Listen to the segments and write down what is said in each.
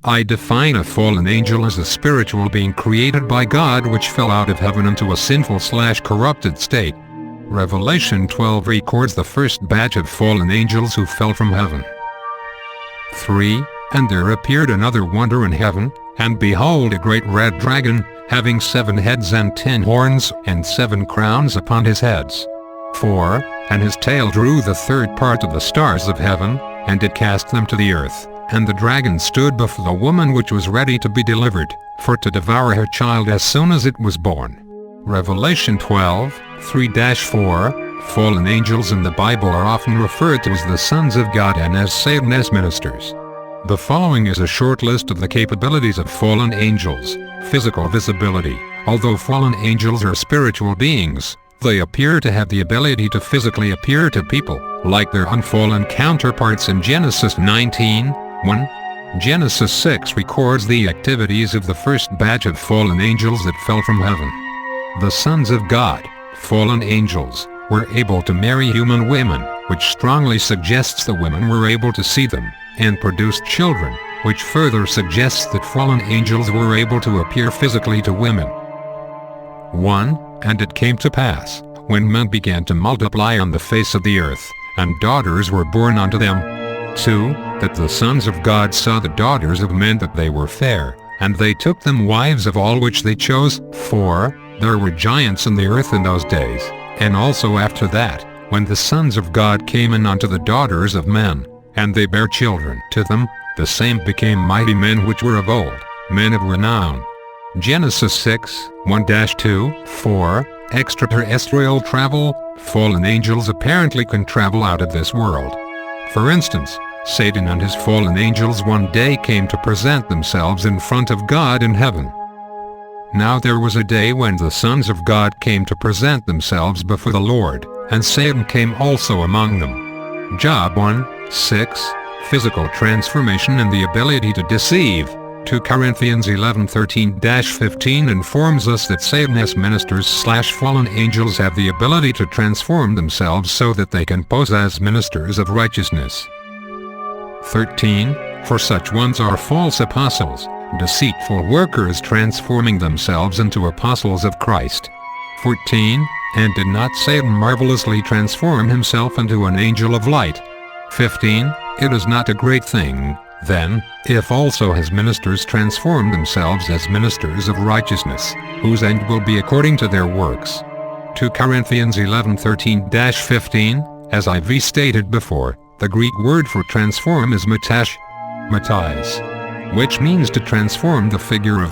I define a fallen angel as a spiritual being created by God which fell out of heaven into a sinful/corrupted state. Revelation 12 records the first batch of fallen angels who fell from heaven. 3. And there appeared another wonder in heaven, and behold a great red dragon, having 7 heads and 10 horns, and 7 crowns upon his heads. 4. And his tail drew the third part of the stars of heaven, and did cast them to the earth. And the dragon stood before the woman which was ready to be delivered, for to devour her child as soon as it was born. Revelation 12, 3-4. Fallen angels in the Bible are often referred to as the sons of God and as Satan as ministers. The following is a short list of the capabilities of fallen angels. Physical visibility. Although fallen angels are spiritual beings, they appear to have the ability to physically appear to people, like their unfallen counterparts in Genesis 19:1. Genesis 6 records the activities of the first batch of fallen angels that fell from heaven. The sons of God, fallen angels, were able to marry human women, which strongly suggests the women were able to see them, and produced children, which further suggests that fallen angels were able to appear physically to women. 1. And it came to pass, when men began to multiply on the face of the earth, and daughters were born unto them. 2. That the sons of God saw the daughters of men that they were fair, and they took them wives of all which they chose. 4. There were giants in the earth in those days, and also after that, when the sons of God came in unto the daughters of men, and they bare children to them, the same became mighty men which were of old, men of renown. Genesis 6, 1-2, 4. Extraterrestrial travel. Fallen angels apparently can travel out of this world. For instance, Satan and his fallen angels one day came to present themselves in front of God in heaven. Now there was a day when the sons of God came to present themselves before the Lord, and Satan came also among them. Job 1:6. Physical transformation and the ability to deceive. 2 Corinthians 11:13-15 informs us that Satan's ministers/fallen angels have the ability to transform themselves so that they can pose as ministers of righteousness. 13. For such ones are false apostles, deceitful workers transforming themselves into apostles of Christ. 14. And did not Satan marvelously transform himself into an angel of light? 15. It is not a great thing, then, if also his ministers transform themselves as ministers of righteousness, whose end will be according to their works. 2 Corinthians 11:13-15, as I've stated before, the Greek word for transform is metash, which means to transform the figure of.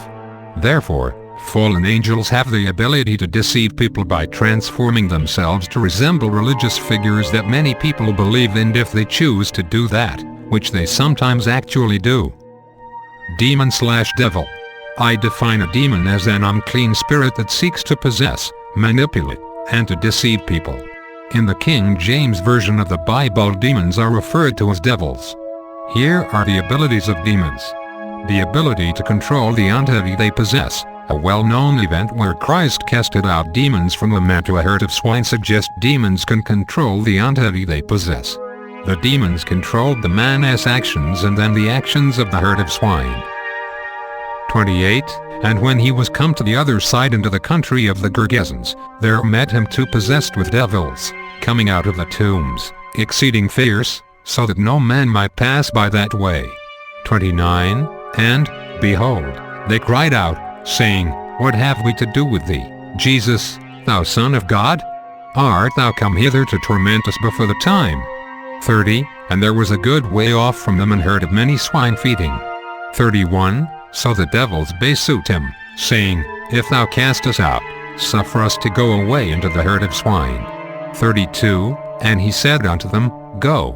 Therefore, fallen angels have the ability to deceive people by transforming themselves to resemble religious figures that many people believe in if they choose to do that, which they sometimes actually do. Demon/devil. I define a demon as an unclean spirit that seeks to possess, manipulate, and to deceive people. In the King James Version of the Bible, demons are referred to as devils. Here are the abilities of demons. The ability to control the entity they possess. A well-known event where Christ casted out demons from a man to a herd of swine suggests demons can control the entity they possess. The demons controlled the man's actions and then the actions of the herd of swine. 28. And when he was come to the other side into the country of the Gergesens, there met him 2 possessed with devils, coming out of the tombs, exceeding fierce, so that no man might pass by that way. 29. And, behold, they cried out, saying, What have we to do with thee, Jesus, thou Son of God? Art thou come hither to torment us before the time? 30. And there was a good way off from them an herd of many swine feeding. 31. So the devils besought him, saying, If thou cast us out, suffer us to go away into the herd of swine. 32. And he said unto them, Go.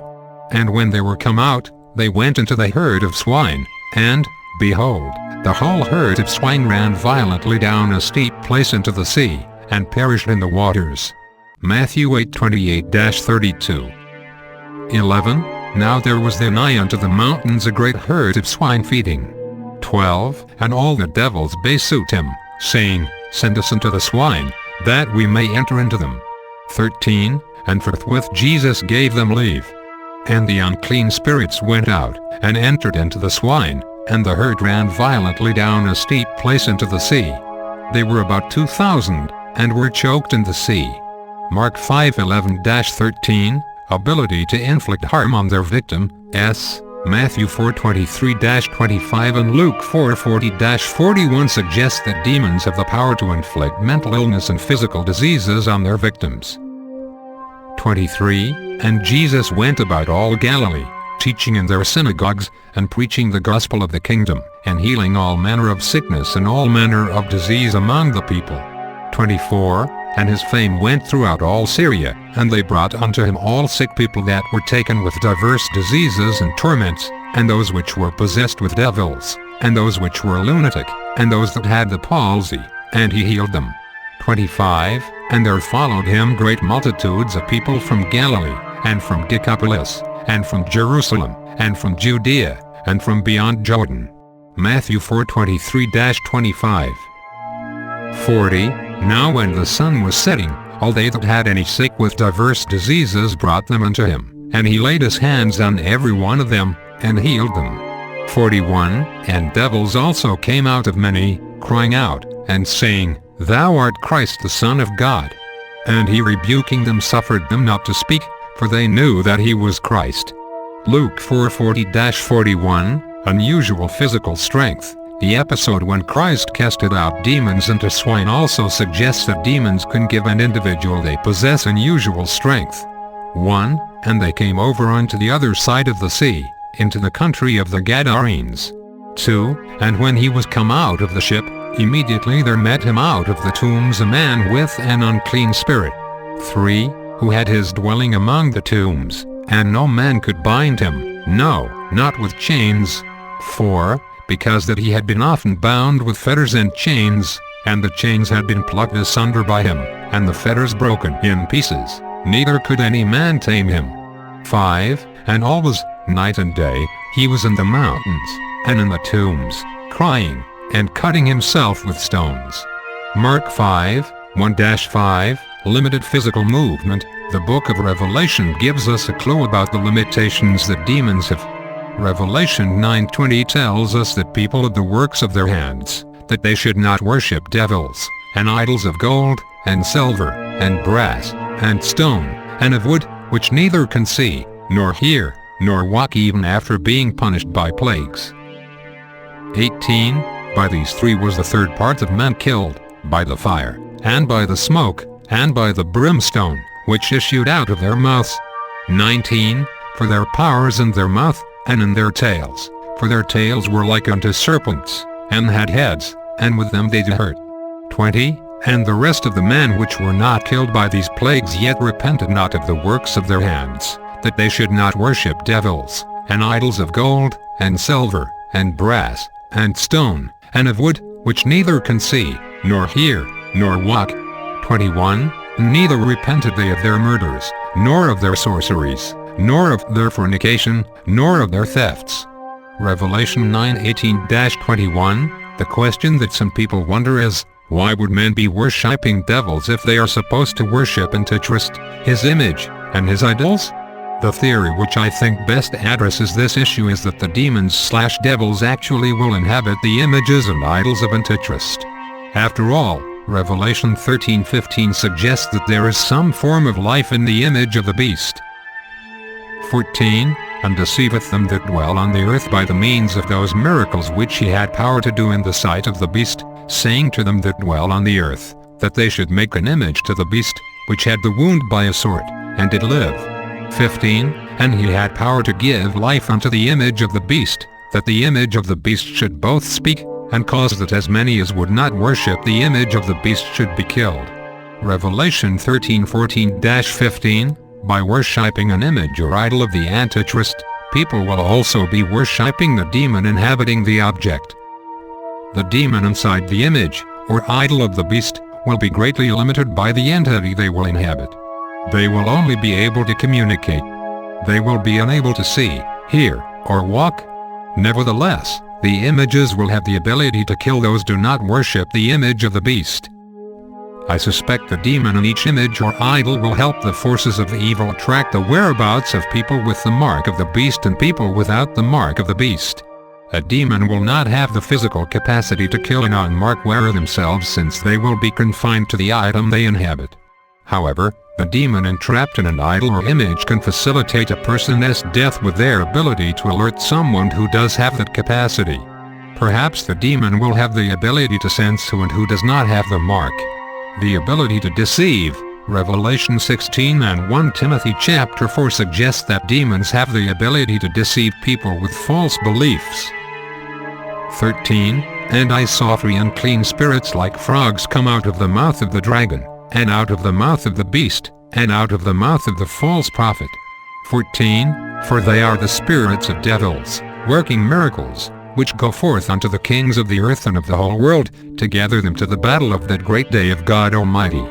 And when they were come out, they went into the herd of swine, and, behold, the whole herd of swine ran violently down a steep place into the sea, and perished in the waters. Matthew 8:28-32. 11. Now there was there nigh unto the mountains a great herd of swine feeding. 12. And all the devils besought him, saying, Send us into the swine, that we may enter into them. 13. And forthwith Jesus gave them leave. And the unclean spirits went out, and entered into the swine, and the herd ran violently down a steep place into the sea. They were about 2,000, and were choked in the sea. Mark 5:11-13, ability to inflict harm on their victim, S. Matthew 4:23-25 and Luke 4:40-41 suggest that demons have the power to inflict mental illness and physical diseases on their victims. 23. And Jesus went about all Galilee, teaching in their synagogues, and preaching the gospel of the kingdom, and healing all manner of sickness and all manner of disease among the people. 24. And his fame went throughout all Syria, and they brought unto him all sick people that were taken with diverse diseases and torments, and those which were possessed with devils, and those which were lunatic, and those that had the palsy, and he healed them. 25. And there followed him great multitudes of people from Galilee, and from Decapolis, and from Jerusalem, and from Judea, and from beyond Jordan. Matthew 4:23-25. 40. Now when the sun was setting, all they that had any sick with diverse diseases brought them unto him, and he laid his hands on every one of them, and healed them. 41. And devils also came out of many, crying out, and saying, Thou art Christ the Son of God. And he rebuking them suffered them not to speak, for they knew that he was Christ. Luke 4:40-41, unusual physical strength. The episode when Christ casted out demons into swine also suggests that demons can give an individual they possess unusual strength. 1. And they came over unto the other side of the sea, into the country of the Gadarenes. 2. And when he was come out of the ship, immediately there met him out of the tombs a man with an unclean spirit. 3. Who had his dwelling among the tombs, and no man could bind him, no, not with chains. 4. Because that he had been often bound with fetters and chains, and the chains had been plucked asunder by him, and the fetters broken in pieces, neither could any man tame him. 5. And always, night and day, he was in the mountains, and in the tombs, crying, and cutting himself with stones. Mark 5:1-5, limited physical movement. The book of Revelation gives us a clue about the limitations that demons have. Revelation 9:20 tells us that people of the works of their hands, that they should not worship devils, and idols of gold, and silver, and brass, and stone, and of wood, which neither can see, nor hear, nor walk even after being punished by plagues. 18. By these three was the third part of men killed, by the fire, and by the smoke, and by the brimstone, which issued out of their mouths. 19. For their power is in their mouth, and in their tails, for their tails were like unto serpents, and had heads, and with them they did hurt. 20. And the rest of the men which were not killed by these plagues yet repented not of the works of their hands, that they should not worship devils, and idols of gold, and silver, and brass, and stone, and of wood, which neither can see, nor hear, nor walk. 21. Neither repented they of their murders, nor of their sorceries, nor of their fornication, nor of their thefts. Revelation 9:18-21, the question that some people wonder is, why would men be worshipping devils if they are supposed to worship Antichrist, his image, and his idols? The theory which I think best addresses this issue is that the demons/devils actually will inhabit the images and idols of Antichrist. After all, Revelation 13:15 suggests that there is some form of life in the image of the beast. 14. And deceiveth them that dwell on the earth by the means of those miracles which he had power to do in the sight of the beast, saying to them that dwell on the earth, that they should make an image to the beast, which had the wound by a sword, and did live. 15. And he had power to give life unto the image of the beast, that the image of the beast should both speak, and cause that as many as would not worship the image of the beast should be killed. Revelation 13:14-15, by worshipping an image or idol of the Antichrist, people will also be worshipping the demon inhabiting the object. The demon inside the image, or idol of the beast, will be greatly limited by the entity they will inhabit. They will only be able to communicate. They will be unable to see, hear, or walk. Nevertheless, the images will have the ability to kill those who do not worship the image of the beast. I suspect the demon in each image or idol will help the forces of evil track the whereabouts of people with the mark of the beast and people without the mark of the beast. A demon will not have the physical capacity to kill an unmarked wearer themselves, since they will be confined to the item they inhabit. However, a demon entrapped in an idol or image can facilitate a person's death with their ability to alert someone who does have that capacity. Perhaps the demon will have the ability to sense who and who does not have the mark. The ability to deceive. Revelation 16 and 1 Timothy chapter 4 suggests that demons have the ability to deceive people with false beliefs. 13. And I saw 3 unclean spirits like frogs come out of the mouth of the dragon, and out of the mouth of the beast, and out of the mouth of the false prophet. 14. For they are the spirits of devils, working miracles, which go forth unto the kings of the earth and of the whole world, to gather them to the battle of that great day of God Almighty.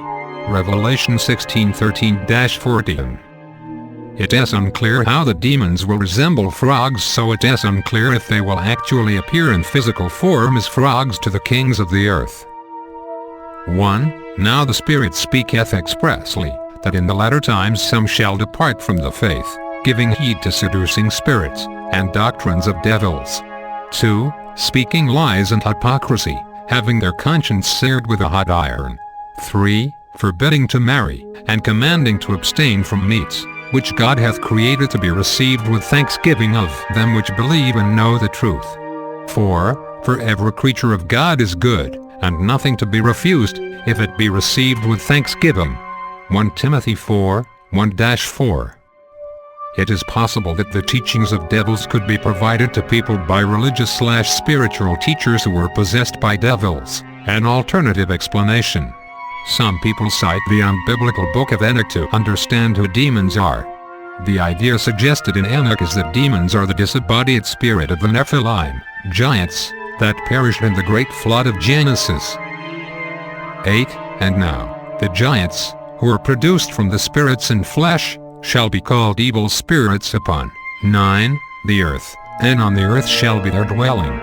Revelation 16:13-14. It is unclear how the demons will resemble frogs, so it is unclear if they will actually appear in physical form as frogs to the kings of the earth. 1. Now the Spirit speaketh expressly, that in the latter times some shall depart from the faith, giving heed to seducing spirits, and doctrines of devils. 2. Speaking lies and hypocrisy, having their conscience seared with a hot iron. 3. Forbidding to marry, and commanding to abstain from meats, which God hath created to be received with thanksgiving of them which believe and know the truth. 4. For every creature of God is good, and nothing to be refused, if it be received with thanksgiving. 1 Timothy 4:1-4. It is possible that the teachings of devils could be provided to people by religious/spiritual teachers who were possessed by devils, an alternative explanation. Some people cite the unbiblical book of Enoch to understand who demons are. The idea suggested in Enoch is that demons are the disembodied spirit of the Nephilim, giants, that perished in the great flood of Genesis. 8. And now, the giants, who are produced from the spirits in flesh, shall be called evil spirits upon 9. The earth, and on the earth shall be their dwelling.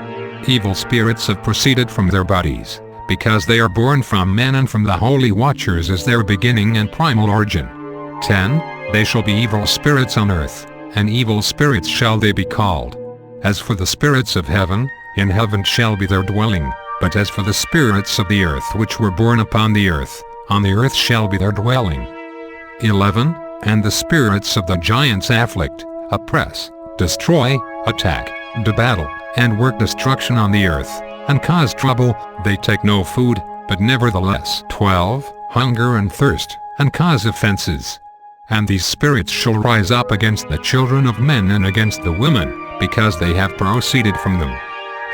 Evil spirits have proceeded from their bodies, because they are born from men, and from the holy watchers as their beginning and primal origin. 10. They shall be evil spirits on earth, and evil spirits shall they be called. As for the spirits of heaven, in heaven shall be their dwelling, but as for the spirits of the earth which were born upon the earth, on the earth shall be their dwelling. 11. And the spirits of the giants afflict, oppress, destroy, attack, do battle, and work destruction on the earth, and cause trouble. They take no food, but nevertheless 12. Hunger and thirst, and cause offenses. And these spirits shall rise up against the children of men and against the women, because they have proceeded from them.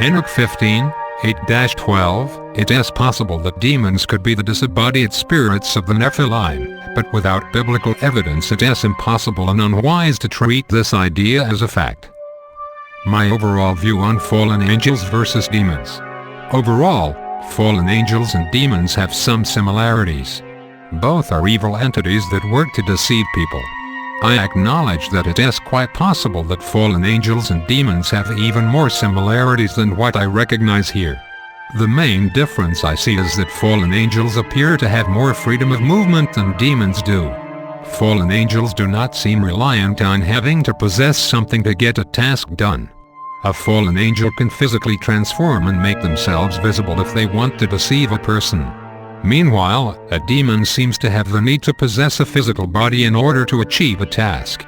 Enoch 15:8-12. It is possible that demons could be the disembodied spirits of the Nephilim, but without biblical evidence it is impossible and unwise to treat this idea as a fact. My overall view on fallen angels versus demons. Overall, fallen angels and demons have some similarities. Both are evil entities that work to deceive people. I acknowledge that it is quite possible that fallen angels and demons have even more similarities than what I recognize here. The main difference I see is that fallen angels appear to have more freedom of movement than demons do. Fallen angels do not seem reliant on having to possess something to get a task done. A fallen angel can physically transform and make themselves visible if they want to deceive a person. Meanwhile, a demon seems to have the need to possess a physical body in order to achieve a task.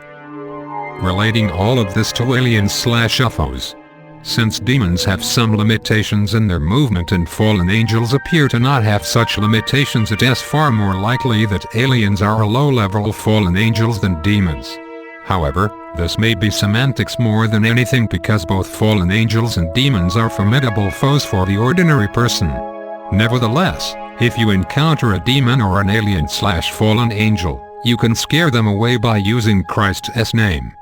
Relating all of this to aliens/UFOs. Since demons have some limitations in their movement and fallen angels appear to not have such limitations, it is far more likely that aliens are a low-level fallen angels than demons. However, this may be semantics more than anything, because both fallen angels and demons are formidable foes for the ordinary person. Nevertheless, if you encounter a demon or an alien/fallen angel, you can scare them away by using Christ's name.